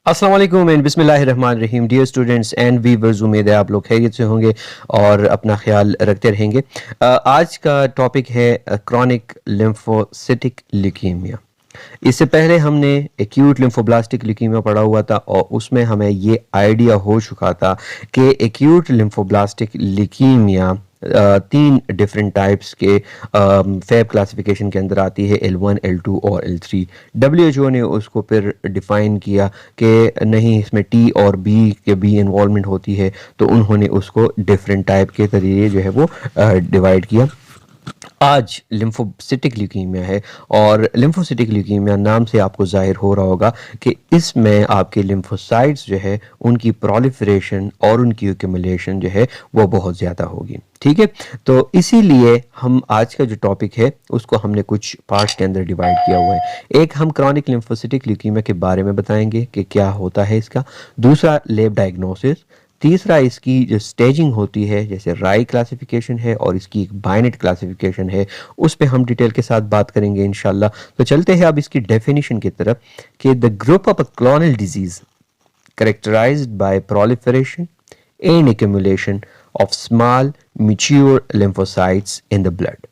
अस्सलाम वालेकुम एंड बिस्मिल्लाहिर्रहमानिर्रहीम। डियर स्टूडेंट्स एंड व्यूअर्स, उम्मीद है आप लोग खैरियत से होंगे और अपना ख्याल रखते रहेंगे। आज का टॉपिक है क्रॉनिक लिम्फोसिटिक ल्यूकीमिया। इससे पहले हमने एक्यूट लिम्फोब्लास्टिक ल्यूकीमिया पढ़ा हुआ था और उसमें हमें ये आइडिया हो चुका था कि एक्यूट लिम्फोब्लास्टिक ल्यूकीमिया तीन डिफरेंट टाइप्स के फैब क्लासिफिकेशन के अंदर आती है, L1, L2 और L3। WHO ने उसको फिर डिफ़ाइन किया कि नहीं, इसमें T और बी इन्वॉल्वमेंट होती है, तो उन्होंने उसको डिफरेंट टाइप के तरीके जो है वो डिवाइड किया। आज लिम्फोसिटिक ल्यूकीमिया है और लिम्फोसिटिक ल्यूकीमिया नाम से आपको जाहिर हो रहा होगा कि इसमें आपके लिम्फोसाइट्स जो है उनकी प्रोलिफरेशन और उनकी एक्यूमुलेशन जो है वो बहुत ज़्यादा होगी। ठीक है, तो इसीलिए हम आज का जो टॉपिक है उसको हमने कुछ पार्ट्स के अंदर डिवाइड किया हुआ है। एक, हम क्रॉनिक लिम्फोसिटिक ल्यूकीमिया के बारे में बताएंगे कि क्या होता है इसका। दूसरा, लैब डायग्नोसिस। तीसरा, इसकी जो स्टेजिंग होती है, जैसे राई क्लासिफिकेशन है और इसकी एक बाइनेट क्लासिफिकेशन है, उस पे हम डिटेल के साथ बात करेंगे इंशाल्लाह। तो चलते हैं अब इसकी डेफिनेशन की तरफ कि the group of a clonal disease characterized by proliferation and accumulation of small mature lymphocytes in the blood।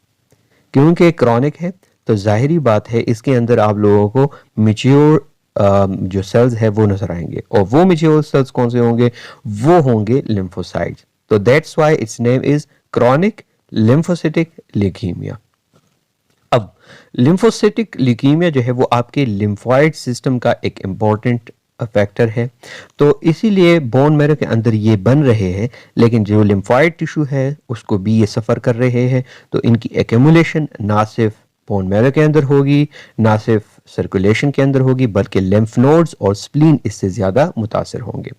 क्योंकि क्रॉनिक है तो जाहिरी बात है इसके अंदर आप लोगों को मेच्योर जो सेल्स है वो नजर आएंगे, और वो मेच्योर सेल्स कौन से होंगे? वो होंगे लिम्फोसाइट्स। तो that's why it's name is chronic lymphocytic leukaemia. अब लिम्फोसिटिक ल्यूकीमिया जो है वो आपके लिम्फोइड सिस्टम का एक इम्पॉर्टेंट फैक्टर है, तो इसीलिए बोन मैरो के अंदर ये बन रहे हैं, लेकिन जो लिम्फोइड टिश्यू है उसको भी ये सफ़र कर रहे हैं। तो इनकी एक्यूमुलेशन ना सिर्फ बोन मैरो के अंदर होगी, ना सिर्फ सर्कुलेशन के अंदर होगी, बल्कि लिम्फ नोड्स और स्प्लीन इससे ज़्यादा मुतासर होंगे।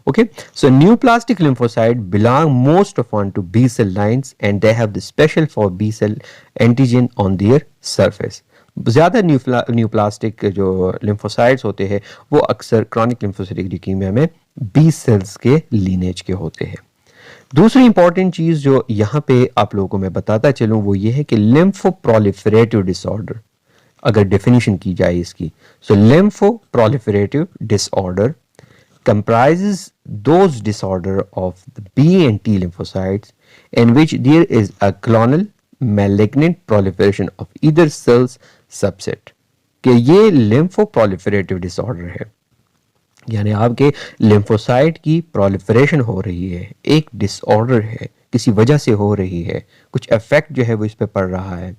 Okay, so neoplastic lymphocyte belong most often to B cell lines and they have the special for B cell antigen on their surface। ज़्यादा न्यूप्लास्टिक जो लिम्फोसाइट्स होते हैं वो अक्सर क्रॉनिक लिम्फोसिटिक ल्यूकीमिया में बी सेल्स के लीनेज के होते हैं। दूसरी इंपॉर्टेंट चीज़ जो यहाँ पे आप लोगों को मैं बताता चलूँ वो ये है कि लिम्फोप्रोलिफरेटिव डिसऑर्डर, अगर डेफिनेशन की जाए इसकी, सो लिम्फोप्रोलिफरेटिव disorder comprises those disorder of the B and T lymphocytes in which there is a clonal malignant proliferation of either cells subset। कि ये लिम्फोप्रोलिफरेटिव डिसऑर्डर है, यानी आपके लिम्फोसाइट की प्रोलिफरेशन हो रही है, एक डिसऑर्डर है, किसी वजह से हो रही है, कुछ इफेक्ट जो है वो इस पे पड़ रहा है।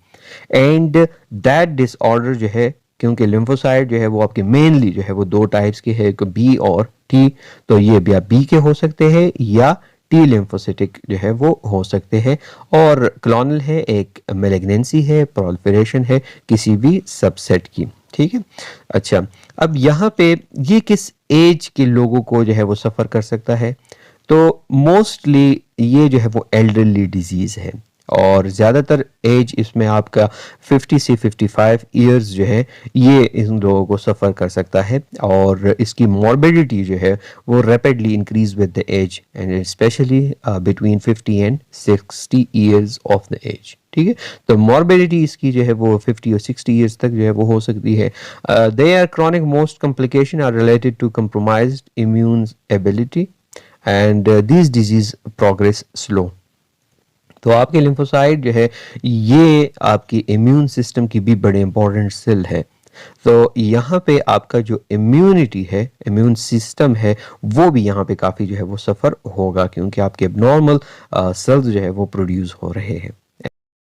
एंड दैट डिसऑर्डर जो है, क्योंकि लिम्फोसाइट जो है वो आपके मेनली जो है वो दो टाइप्स के है, एक बी और टी, तो ये भी आप बी के हो सकते हैं या टी लिम्फोसिटिक जो है वो हो सकते हैं, और क्लोनल है, एक मेलिग्नेंसी है, प्रोलिफरेशन है किसी भी सबसेट की। ठीक है, अच्छा, अब यहाँ पे ये किस एज के लोगों को जो है वो सफ़र कर सकता है? तो मोस्टली ये जो है वो एल्डरली डिजीज़ है और ज़्यादातर एज इसमें आपका 50 से 55 इयर्स जो है ये इन लोगों को सफ़र कर सकता है, और इसकी मॉर्बिडिटी जो है वो rapidly increase with the age and especially between 50 and 60 years of the age. ठीक है, तो मॉर्बिडिटी इसकी जो है वो 50 और 60 इयर्स तक जो है वो हो सकती है। They are chronic, most complication are related to compromised immune ability and this disease progress slow. तो आपके लिम्फोसाइट जो है ये आपकी इम्यून सिस्टम की भी बड़े इंपॉर्टेंट सेल है, तो यहाँ पे आपका जो इम्यूनिटी है, इम्यून सिस्टम है, वो भी यहाँ पे काफ़ी जो है वो सफ़र होगा, क्योंकि आपके एबनॉर्मल सेल्स जो है वो प्रोड्यूस हो रहे हैं।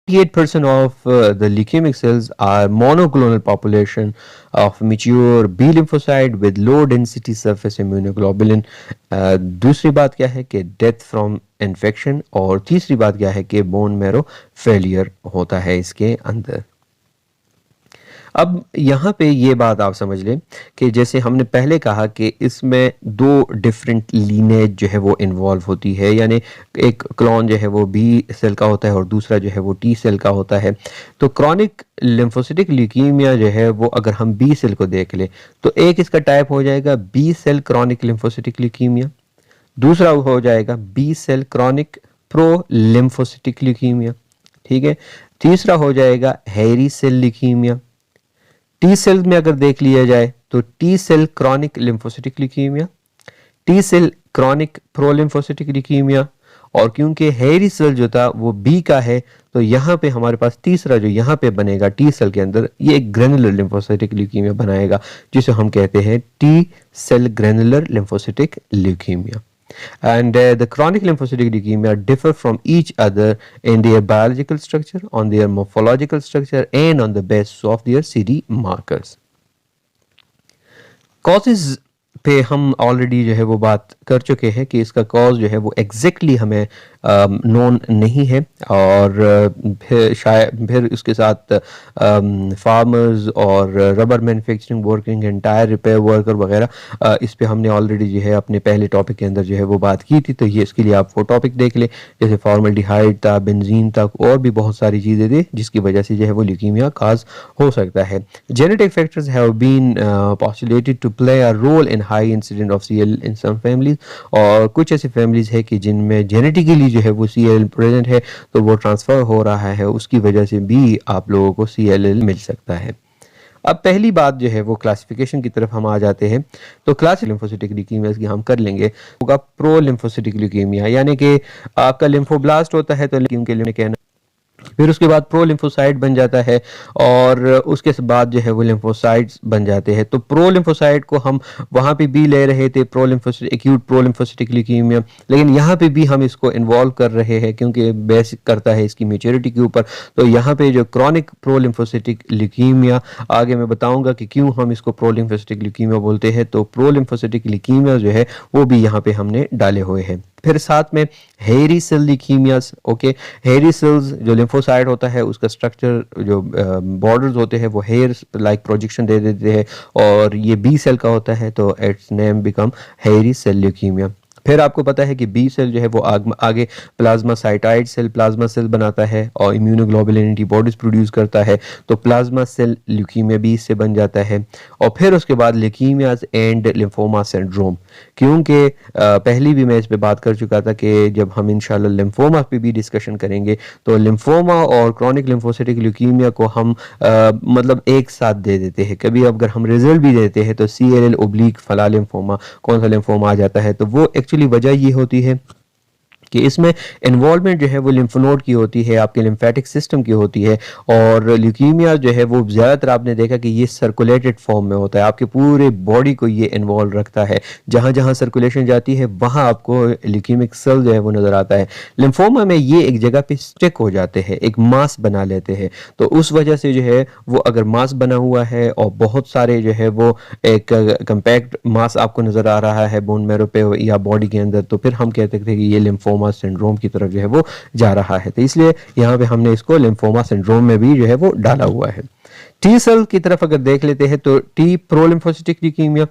88% of the leukemic cells are monoclonal population of mature B lymphocyte with low density surface immunoglobulin। दूसरी बात क्या है कि डेथ फ्रॉम इन्फेक्शन, और तीसरी बात क्या है कि बोन मैरो फेलियर होता है इसके अंदर। अब यहाँ पे ये बात आप समझ लें कि जैसे हमने पहले कहा कि इसमें दो डिफरेंट लीनेज जो है वो इन्वॉल्व होती है, यानी एक क्लोन जो है वो बी सेल का होता है और दूसरा जो है वो टी सेल का होता है। तो क्रॉनिक लिम्फोसिटिक ल्यूकीमिया जो है वो अगर हम बी सेल को देख लें तो एक इसका टाइप हो जाएगा B cell chronic lymphocytic leukaemia, दूसरा हो जाएगा B cell chronic prolymphocytic leukaemia. ठीक है, तीसरा हो जाएगा hairy cell leukaemia. T cell में अगर देख लिया जाए तो T cell chronic lymphocytic leukaemia, T cell chronic prolymphocytic leukaemia, और क्योंकि हेयरी सेल जो था वो बी का है तो यहाँ पे हमारे पास तीसरा जो यहाँ पे बनेगा टी सेल के अंदर ये एक ग्रेनुलर लिम्फोसिटिक ल्यूकीमिया बनाएगा जिसे हम कहते हैं T cell granular lymphocytic leukaemia. And the chronic lymphocytic leukemia differ from each other in their biological structure, on their morphological structure, and on the basis of their CD markers. Causes पे हम already जो है वो बात कर चुके हैं कि इसका कॉज जो है वो एग्जैक्टली हमें नोन नहीं है, और फिर शायद फिर उसके साथ फार्मर्स और rubber manufacturing working and tyre repair worker वगैरह इस पे हमने ऑलरेडी जो है अपने पहले टॉपिक के अंदर जो है वो बात की थी, तो ये इसके लिए आप वो टॉपिक देख लें. जैसे फॉर्मल्डिहाइड था, बेंजीन था, और भी बहुत सारी चीज़ें थी जिसकी वजह से जो है वो ल्यूकीमिया काज हो सकता है. Genetic factors have been postulated to play a role in high incident of CL in some families, और कुछ ऐसी फैमिलीज है कि जिनमें जेनेटिकली जो है वो सीएल प्रेजेंट है तो वो ट्रांसफर हो रहा है, उसकी वजह से भी आप लोगों को सीएलएल मिल सकता है. अब पहली बात जो है वो क्लासिफिकेशन की तरफ हम आ जाते हैं. तो क्लासिक लिम्फोसिटिक ल्यूकीमिया की हम कर लेंगे. होगा प्रो लिम्फोसिटिक ल्यूकीमिया, यानी कि आपका लिम्फोब्लास्ट होता है तो कहना, फिर उसके बाद प्रो लिम्फोसाइट बन जाता है, और उसके बाद जो है वो लिम्फोसाइट्स बन जाते हैं. तो प्रो लिम्फोसाइट को हम वहाँ पे भी ले रहे थे pro lymphocytic acute pro lymphocytic leukaemia, लेकिन यहाँ पे भी हम इसको इन्वॉल्व कर रहे हैं क्योंकि बेसिक करता है इसकी मेच्योरिटी के ऊपर. तो यहाँ पे जो क्रॉनिक प्रो लिम्फोसिटिक ल्यूकीमिया, आगे मैं बताऊंगा कि क्यों हम इसको प्रो लिम्फोसिटिक ल्यूकीमिया बोलते हैं. तो प्रो लिम्फोसिटिक ल्यूकीमिया जो है वो भी यहाँ पे हमने डाले हुए हैं. फिर साथ में hairy cell leukaemias. Okay, hairy cells जो लिम्फोसाइट होता है उसका स्ट्रक्चर जो बॉर्डर्स होते हैं वो हेयर लाइक प्रोजेक्शन दे देते हैं, और ये बी सेल का होता है तो its name become hairy cell leukaemia. फिर आपको पता है कि बी सेल जो है वो आगे प्लाज्मा साइटाइड सेल प्लाज्मा सेल बनाता है और इम्यूनोग्लोबुलिन एंटीबॉडीज प्रोड्यूस करता है, तो प्लाज्मा सेल ल्यूकीमिया बी से बन जाता है. और फिर उसके बाद ल्यूकीमियाज एंड लिम्फोमा सिंड्रोम, क्योंकि पहली भी मैं इस पे बात कर चुका था कि जब हम इंशाल्लाह लिम्फोमा पे भी डिस्कशन करेंगे तो लिम्फोमा और क्रॉनिक लिम्फोसिटिक ल्यूकीमिया को हम मतलब एक साथ दे देते हैं. कभी अगर हम रिजल्ट भी देते हैं तो CLL ओब्लिक फला लिम्फोमा, कौन सा लिम्फोमा आ जाता है, तो वो एक्चुअली वजह ये होती है कि इसमें इन्वॉल्वमेंट जो है वो लिम्फ नोड की होती है, आपके लिम्फेटिक सिस्टम की होती है, और ल्यूकीमिया जो है वो ज़्यादातर आपने देखा कि ये सर्कुलेटेड फॉर्म में होता है, आपके पूरे बॉडी को ये इन्वॉल्व रखता है. जहाँ जहाँ सर्कुलेशन जाती है वहाँ आपको ल्यूकीमिक सेल जो है वो नज़र आता है. लिम्फोमा में ये एक जगह पे स्टिक हो जाते हैं, एक मास बना लेते हैं, तो उस वजह से जो है वो अगर मास बना हुआ है और बहुत सारे जो है वो एक कंपैक्ट मास आपको नज़र आ रहा है बोन मैरो पे या बॉडी के अंदर, तो फिर हम कहते थे कि ये लिम्फोमा सिंड्रोम की तरफ जो है वो जा रहा है. तो इसलिए यहाँ पे हमने इसको लिम्फोमा सिंड्रोम में भी जो है वो डाला हुआ है. टी सेल की तरफ अगर देख लेते हैं तो T pro lymphocytic leukaemia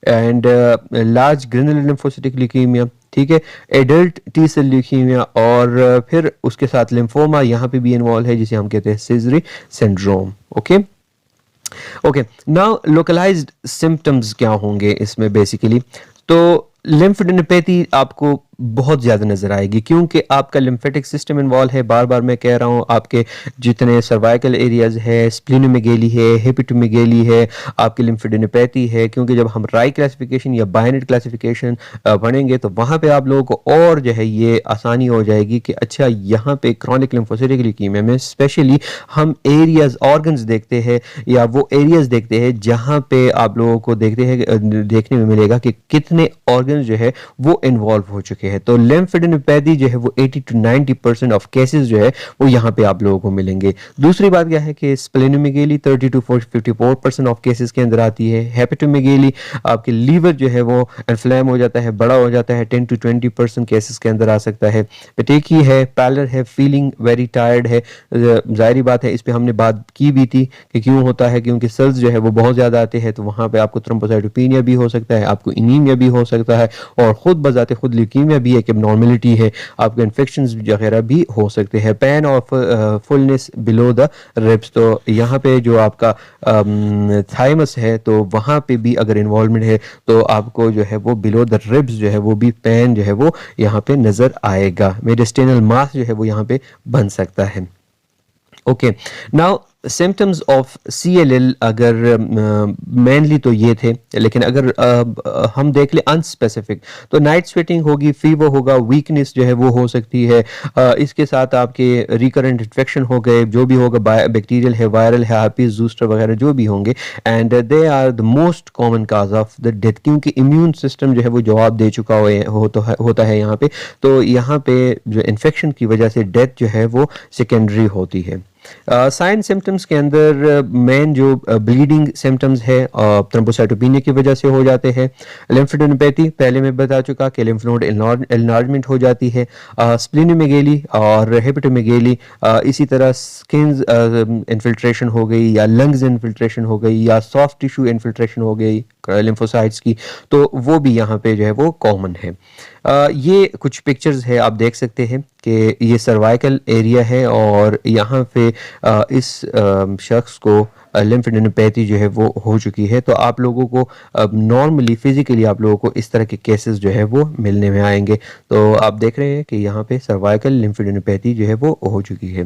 and large granular lymphocytic leukaemia, ठीक है, एडल्ट टी सेल ल्यूकीमिया, और फिर उसके साथ लिम्फोमा यहाँ पे भी इन्वॉल्व है जिसे हम कहते हैं Sezary syndrome. Okay, now localised symptoms क्या होंगे इसमें बेसिकली. तो लिम्फेडेनोपैथी आपको बहुत ज़्यादा नज़र आएगी क्योंकि आपका लिम्फेटिक सिस्टम इन्वॉल्व है. बार बार मैं कह रहा हूँ, आपके जितने सर्वाइकल एरियाज है, स्प्लिनोमेगेली है, हेपेटोमेगेली है, आपकी लिम्फेडेनोपैथी है, क्योंकि जब हम राई क्लासिफिकेशन या बायनेट क्लासिफिकेशन पढ़ेंगे तो वहाँ पे आप लोगों को और जो है ये आसानी हो जाएगी कि अच्छा यहाँ पे क्रॉनिक लिम्फोसिटिक ल्यूकीमिया में स्पेशली हम एरियाज ऑर्गन्स देखते हैं या वो एरियाज देखते हैं जहाँ पे आप लोगों को देखने में मिलेगा कि कितने ऑर्गन्स जो है वो इन्वॉल्व हो चुके हैं. तो लिम्फेडेनोपैथी जो है वो 80 to 90% ऑफ केसेस जो है वो यहाँ पे आप लोगों को मिलेंगे. दूसरी बात क्या है कि स्प्लेनोमेगेली 30 to 54% ऑफ केसेस के अंदर आती है. हेपेटोमेगेली आपके लीवर जो है वो इन्फ्लेम हो जाता है, बड़ा हो जाता है, 10 to 20% केसेस के अंदर आ सकता है. पेटेकी है, पैलर है, फीलिंग वेरी टायर्ड है. जाहिर बात है इस पे हमने बात की भी थी कि क्यों होता है, क्योंकि सेल्स जो है वो बहुत ज्यादा आते हैं, तो वहां पे आपको थ्रोम्बोसाइटोपेनिया भी हो सकता है, आपको एनीमिया भी हो सकता है, और खुद बजाते खुद ल्यूकीमिया भी एक एबनॉर्मलिटी है, आपके इन्फेक्शंस वगैरह भी हो सकते हैं. पेन और फुलनेस बिलो द रिब्स, तो यहाँ पे जो आपका थाइमस है तो वहाँ पे भी अगर इन्वॉल्वमेंट है तो आपको जो है वो बिलो द रिब्स जो है वो भी पेन जो है वो यहाँ पे नजर आएगा. मेडिस्टेनल मास जो है वो यहाँ पे बन सकता है. Okay, now symptoms of CLL अगर मेनली तो ये थे, लेकिन अगर हम देख ले अनस्पेसिफिक तो नाइट स्वेटिंग होगी, फीवर होगा, वीकनेस जो है वो हो सकती है। इसके साथ आपके रिकरेंट इन्फेक्शन हो गए, जो भी होगा, बैक्टीरियल है, वायरल है, herpes जूस्टर वगैरह जो भी होंगे, and they are the most common cause of the death, क्योंकि इम्यून सिस्टम जो है वो जवाब दे चुका होता है यहाँ पे। तो यहाँ पे जो इन्फेक्शन की वजह से डेथ जो है वो सेकेंडरी होती है। साइन सिम्टम्स के अंदर मेन जो ब्लीडिंग सिम्टम्स है थ्रोम्बोसाइटोपेनिया की वजह से हो जाते हैं। लिम्फेडेनोपैथी पहले मैं बता चुका कि लिम्फ नोड एनलार्जमेंट हो जाती है। स्प्लीनोमेगेली और हेपेटोमेगेली, इसी तरह स्किन इन्फिल्ट्रेशन हो गई या लंग्स इन्फिल्ट्रेशन हो गई या सॉफ्ट टिश्यू इन्फिल्ट्रेशन हो गई लिम्फोसाइट्स की, तो वो भी यहाँ पे जो है वो कॉमन है। ये कुछ पिक्चर्स है, आप देख सकते हैं कि ये सर्वाइकल एरिया है और यहाँ पे इस शख्स को लिम्फेडेनोपैथी जो है वो हो चुकी है। तो आप लोगों को नॉर्मली फिजिकली आप लोगों को इस तरह के केसेस जो है वो मिलने में आएंगे। तो आप देख रहे हैं कि यहाँ पे सर्वाइकल लिम्फेडेनोपैथी जो है वो हो चुकी है।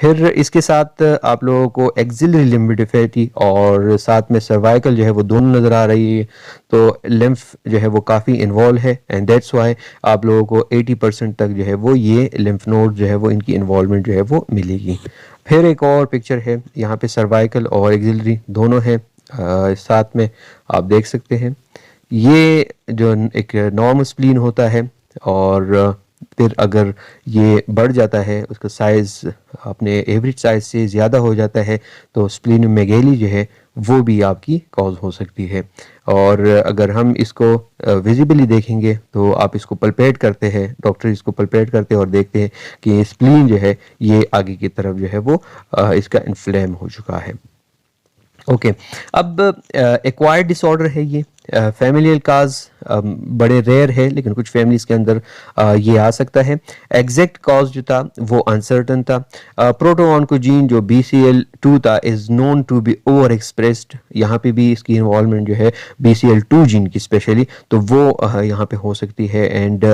फिर इसके साथ आप लोगों को एक्सिलरी लिम्फेडेनोपैथी और साथ में सर्वाइकल जो है वो दोनों नज़र आ रही है। तो लिम्फ जो है वो काफ़ी इन्वॉल्व है, एंड दैट्स वाई आप लोगों को 80% तक जो है वो ये लिम्फ नोड जो है वो इनकी इन्वॉल्वमेंट जो है वो मिलेगी। फिर एक और पिक्चर है, यहाँ पे सर्वाइकल और एक्सिलरी दोनों हैं साथ में, आप देख सकते हैं। ये जो एक नॉर्मल स्प्लीन होता है और फिर अगर ये बढ़ जाता है, उसका साइज़ अपने एवरेज साइज से ज़्यादा हो जाता है, तो स्प्लीनोमेगेली जो है वो भी आपकी कॉज हो सकती है। और अगर हम इसको विजिबली देखेंगे तो आप इसको पल्पेट करते हैं, डॉक्टर इसको पल्पेट करते हैं और देखते हैं कि स्प्लीन जो है ये आगे की तरफ जो है वो इसका इन्फ्लेम हो चुका है। ओके, अब एक्वायर्ड डिसऑर्डर है ये, फैमिलियल काज बड़े रेयर है, लेकिन कुछ फैमिलीज के अंदर ये आ सकता है। एग्जैक्ट कॉज जो था वो अनसर्टन था। प्रोटोऑन्कोजीन जो BCL2 था is known to be over expressed, यहाँ पे भी इसकी इन्वॉल्वमेंट जो है BCL2 जीन की स्पेशली, तो वो यहाँ पे हो सकती है, and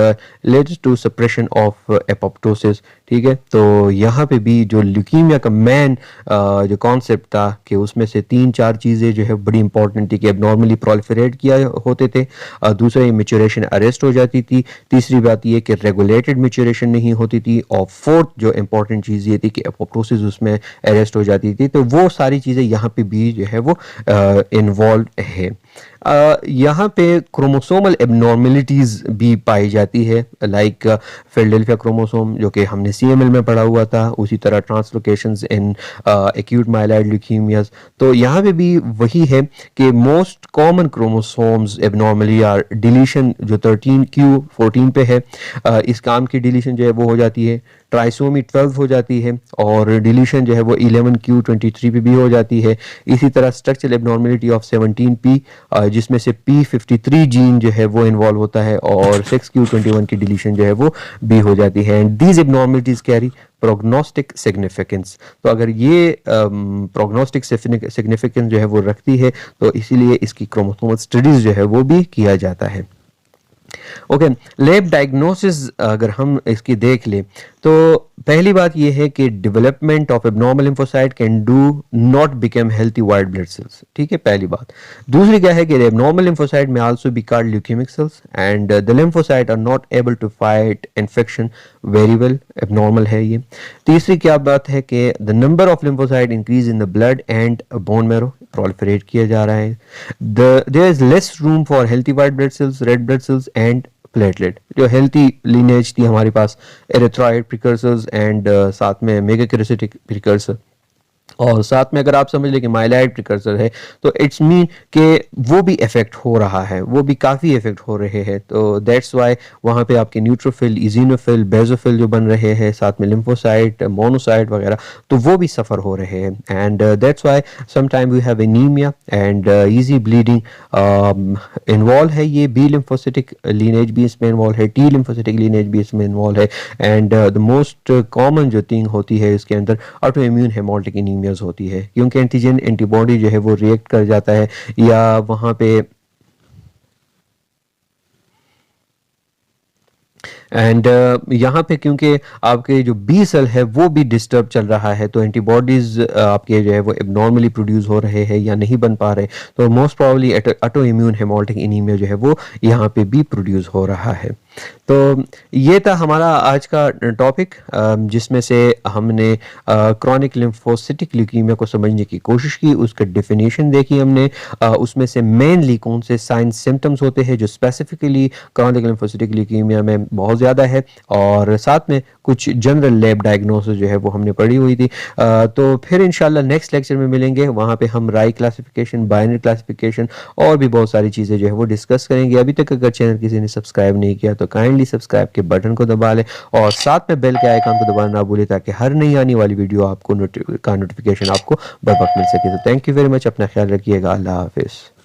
leads to suppression of apoptosis. ठीक है, तो यहाँ पे भी जो ल्यूकीमिया का मेन जो कॉन्सेप्ट था कि उसमें से 3-4 चीज़ें जो है बड़ी इंपॉर्टेंट थी कि अब नॉर्मली प्रोलिफरेट किया होते थे, दूसरा ये मेच्योरेशन अरेस्ट हो जाती थी, तीसरी बात ये कि रेगुलेटेड मेच्योरेशन नहीं होती थी, और फोर्थ जो इंपॉर्टेंट चीज़ ये थी कि एपोप्टोसिस उसमें अरेस्ट हो जाती थी। तो वो सारी चीज़ें यहाँ पे भी जो है वो इन्वॉल्व है। यहाँ पे क्रोमोसोमल एबनॉर्मेलिटीज़ भी पाई जाती है, लाइक फिलाडेल्फिया क्रोमोसोम जो कि हमने CML में पढ़ा हुआ था, उसी तरह translocations in acute myeloid leukaemias. तो यहाँ पे भी वही है कि most common chromosomes abnormally are deletion जो 13q14 पे है, इस काम की डिलीशन जो है वो हो जाती है। ट्राइसोमी 12 हो जाती है और डिलीशन जो है वो 11q23 पे भी हो जाती है। इसी तरह स्ट्रक्चरल एबनॉर्मेलिटी ऑफ 17p जिसमें से p53 जीन जो है वो इन्वॉल्व होता है, और 6q21 की डिलीशन जो है वो भी हो जाती है, and these abnormalities carry prognostic significance. तो अगर ये प्रोग्नोस्टिक सिग्निफिकेंस जो है वो रखती है, तो इसीलिए इसकी क्रोमोसोमल स्टडीज जो है वो भी किया जाता है। ओके, लैब डायग्नोसिस अगर हम इसकी देख ले तो पहली बात यह है कि development of abnormal lymphocyte can do not become healthy white blood cells. ठीक है, पहली बात। दूसरी क्या है कि एबनॉर्मल लिम्फोसाइट में also be called leukaemic cells, and the lymphocyte are not able to fight infection very well, abnormal है ये। तीसरी क्या बात है कि the number of lymphocyte increase in the blood and bone marrow, proliferate किया जा रहा है। There is less room for healthy white blood sales, red blood cells and platelet. जो हेल्थी लीनेज थी हमारे पास, एरिथ्रॉइड प्रिकर्सर्स एंड साथ में मेगाकैरोसिटिक प्रिकर्सर, और साथ में अगर आप समझ लें कि माइलॉइड प्रिकर्सर है, तो इट्स मीन कि वो भी इफेक्ट हो रहा है, वो भी काफ़ी इफेक्ट हो रहे हैं। तो दैट्स वाई वहाँ पे आपके न्यूट्रोफिल, इजिनोफिल, बेजोफिल जो बन रहे हैं, साथ में लिम्फोसाइट, मोनोसाइट वगैरह, तो वो भी सफ़र हो रहे हैं, and that's why sometime we have anaemia and easy bleeding involve है। ये बी लिम्फोसिटिक लीनेज भी इसमें इन्वॉल्व है, टी लिम्फोसिटिक लीनेज भी इसमें इन्वॉल्व है, एंड द मोस्ट कॉमन जो थिंग होती है इसके अंदर ऑटो इम्यून हेमोलिटिक एनीमियाज होती है, क्योंकि एंटीजन एंटीबॉडी जो है वो रिएक्ट कर जाता है, या वहाँ पे एंड यहाँ पे क्योंकि आपके जो बी सेल है वो भी डिस्टर्ब चल रहा है, तो एंटीबॉडीज आपके जो है वो एबनॉर्मली प्रोड्यूस हो रहे हैं या नहीं बन पा रहे, तो most probably auto immune haemolytic anaemia जो है वो यहाँ पे भी प्रोड्यूस हो रहा है। तो ये था हमारा आज का टॉपिक, जिसमें से हमने क्रॉनिक लिम्फोसिटिक ल्यूकीमिया को समझने की कोशिश की, उसका डेफिनेशन देखी हमने, उसमें से मेनली कौन से साइन सिम्टम्स होते हैं जो स्पेसिफिकली क्रॉनिक लिम्फोसिटिक ल्यूकीमिया में बहुत ज़्यादा है, और साथ में कुछ जनरल लैब डायग्नोसिस जो है वो हमने पढ़ी हुई थी। तो फिर इंशाल्लाह नेक्स्ट लेक्चर में मिलेंगे, वहाँ पे हम राय क्लासिफिकेशन, बाइनरी क्लासिफिकेशन और भी बहुत सारी चीज़ें जो है वो डिस्कस करेंगे। अभी तक अगर चैनल किसी ने सब्सक्राइब नहीं किया तो काइंडली सब्सक्राइब के बटन को दबा लें और साथ में बेल के आइकन को दबाना ना भूलें, ताकि हर नई आने वाली वीडियो आपको नोटिफिकेशन आपको बर वक्त मिल सके। तो थैंक यू वेरी मच, अपना ख्याल रखिएगा, अल्लाह हाफिज़।